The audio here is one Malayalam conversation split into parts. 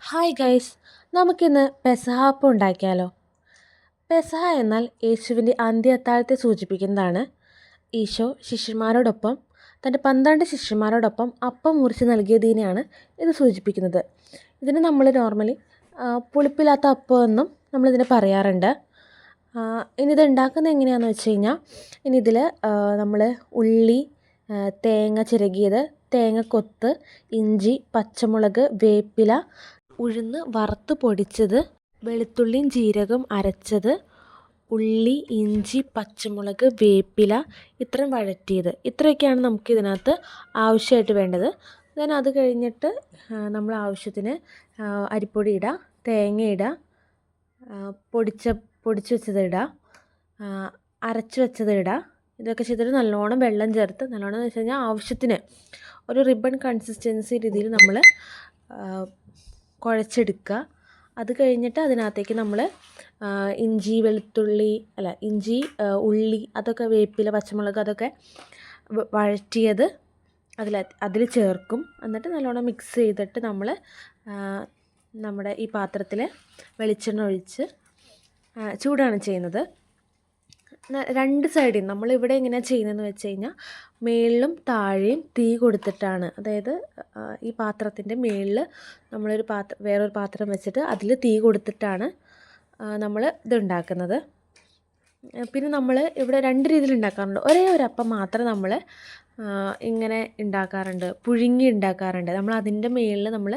ഹായ് ഗൈസ്, നമുക്കിന്ന് പെസഹ അപ്പം ഉണ്ടാക്കിയാലോ? പെസഹ എന്നാൽ യേശുവിൻ്റെ അന്ത്യ സൂചിപ്പിക്കുന്നതാണ്. ഈശോ ശിഷ്യന്മാരോടൊപ്പം തൻ്റെ 12 ശിഷ്യന്മാരോടൊപ്പം അപ്പം മുറിച്ച് നൽകിയതിനെയാണ് ഇത് സൂചിപ്പിക്കുന്നത്. ഇതിന് നമ്മൾ നോർമലി പുളിപ്പില്ലാത്ത അപ്പം എന്നും നമ്മളിതിനെ പറയാറുണ്ട്. ഇനി ഇത് ഉണ്ടാക്കുന്നത് എങ്ങനെയാണെന്ന് വെച്ച് കഴിഞ്ഞാൽ, ഇനി ഇതിൽ നമ്മൾ ഉള്ളി, തേങ്ങ ചിരകിയത്, തേങ്ങക്കൊത്ത്, ഇഞ്ചി, പച്ചമുളക്, വേപ്പില, ഉഴുന്ന് വറുത്ത് പൊടിച്ചത്, വെളുത്തുള്ളിയും ജീരകം അരച്ചത്, ഉള്ളി, ഇഞ്ചി, പച്ചമുളക്, വേപ്പില ഇത്രയും വഴറ്റിയത്, ഇത്രയൊക്കെയാണ് നമുക്ക് ഇതിനകത്ത് ആവശ്യമായിട്ട് വേണ്ടത്. ദെൻ അത് കഴിഞ്ഞിട്ട് നമ്മൾ ആവശ്യത്തിന് അരിപ്പൊടി ഇടുക, തേങ്ങ ഇടുക, പൊടിച്ച് വെച്ചത് ഇടുക, അരച്ച് വെച്ചത് ഇടുക. ഇതൊക്കെ ചെയ്തിട്ട് നല്ലോണം വെള്ളം ചേർത്ത്, നല്ലോണം എന്ന് വെച്ച് കഴിഞ്ഞാൽ ആവശ്യത്തിന് ഒരു റിബൺ കൺസിസ്റ്റൻസി രീതിയിൽ നമ്മൾ കുഴച്ചെടുക്കുക. അത് കഴിഞ്ഞിട്ട് അതിനകത്തേക്ക് നമ്മൾ ഇഞ്ചി, ഉള്ളി, അതൊക്കെ വേപ്പില, പച്ചമുളക് അതൊക്കെ വഴറ്റിയത് അതിൽ ചേർക്കും. എന്നിട്ട് നല്ലോണം മിക്സ് ചെയ്തിട്ട് നമ്മൾ നമ്മുടെ ഈ പാത്രത്തിൽ വെളിച്ചെണ്ണ ഒഴിച്ച് ചൂടാണ് ചെയ്യുന്നത്. രണ്ട് സൈഡിൽ നമ്മളിവിടെ എങ്ങനെയാണ് ചെയ്യുന്നതെന്ന് വെച്ച് കഴിഞ്ഞാൽ, മേളിലും താഴെയും തീ കൊടുത്തിട്ടാണ്. അതായത് ഈ പാത്രത്തിൻ്റെ മേളിൽ നമ്മളൊരു വേറൊരു പാത്രം വെച്ചിട്ട് അതിൽ തീ കൊടുത്തിട്ടാണ് നമ്മൾ ഇതുണ്ടാക്കുന്നത്. പിന്നെ നമ്മൾ ഇവിടെ രണ്ട് രീതിയിൽ ഉണ്ടാക്കാറുണ്ട്. ഒരേ ഒരു അപ്പം മാത്രം നമ്മൾ ഇങ്ങനെ ഉണ്ടാക്കാറുണ്ട്, പുഴുങ്ങി ഉണ്ടാക്കാറുണ്ട്. നമ്മൾ അതിൻ്റെ മേളിൽ നമ്മൾ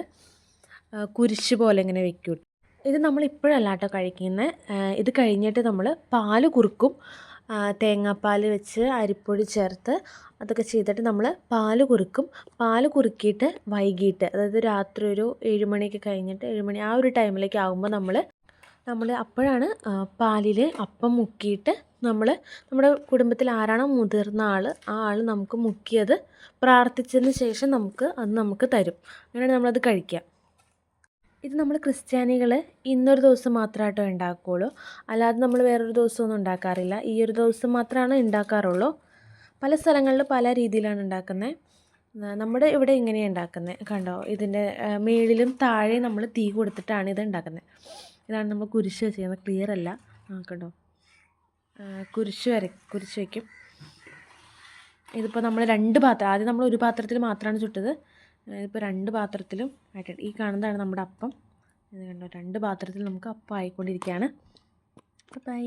കുരിശ് പോലെ ഇങ്ങനെ വെക്കും. ഇത് നമ്മൾ ഇപ്പോഴല്ല കേട്ടോ കഴിക്കുന്നത്. ഇത് കഴിഞ്ഞിട്ട് നമ്മൾ പാല് കുറുക്കും. തേങ്ങാപ്പാൽ വെച്ച് അരിപ്പൊടി ചേർത്ത് അതൊക്കെ ചെയ്തിട്ട് നമ്മൾ പാല് കുറുക്കും. പാല് കുറുക്കിയിട്ട് വൈകിട്ട്, അതായത് രാത്രി ഒരു 7 മണിയൊക്കെ കഴിഞ്ഞിട്ട്, 7 മണി ആ ഒരു ടൈമിലേക്ക് ആകുമ്പോൾ നമ്മൾ അപ്പോഴാണ് പാലിൽ അപ്പം മുക്കിയിട്ട് നമ്മുടെ കുടുംബത്തിൽ ആരാണോ മുതിർന്ന ആൾ, ആ ആൾ നമുക്ക് മുക്കിയത് പ്രാർത്ഥിച്ചതിന് ശേഷം നമുക്ക് തരും. അങ്ങനെയാണ് നമ്മളത് കഴിക്കുക. ഇത് നമ്മൾ ക്രിസ്ത്യാനികൾ ഇന്നൊരു ദിവസം മാത്രമായിട്ടോ ഉണ്ടാക്കുകയുള്ളൂ. അല്ലാതെ നമ്മൾ വേറൊരു ദിവസമൊന്നും ഉണ്ടാക്കാറില്ല. ഈ ഒരു ദിവസം മാത്രമാണ് ഉണ്ടാക്കാറുള്ളൂ. പല സ്ഥലങ്ങളിൽ പല രീതിയിലാണ് ഉണ്ടാക്കുന്നത്. നമ്മുടെ ഇവിടെ ഇങ്ങനെയാണ് ഉണ്ടാക്കുന്നത്. കണ്ടോ, ഇതിൻ്റെ മേളിലും താഴെയും നമ്മൾ തീ കൊടുത്തിട്ടാണ് ഇത് ഉണ്ടാക്കുന്നത്. ഇതാണ് നമ്മൾ കുരിശ് ചെയ്യുന്നത്. ക്ലിയർ അല്ല, കണ്ടോ, കുരിശ് വയ്ക്കും. ഇതിപ്പോൾ നമ്മൾ 2 പാത്രം, ആദ്യം നമ്മൾ ഒരു പാത്രത്തിൽ മാത്രമാണ് ചുട്ടത്. ഇപ്പോൾ 2 പാത്രത്തിലും ആയിട്ടുണ്ട്. ഈ കാണുന്നതാണ് നമ്മുടെ അപ്പം. ഇത് കണ്ടോ, 2 പാത്രത്തിൽ നമുക്ക് അപ്പം ആയിക്കൊണ്ടിരിക്കുകയാണ്. ബൈ.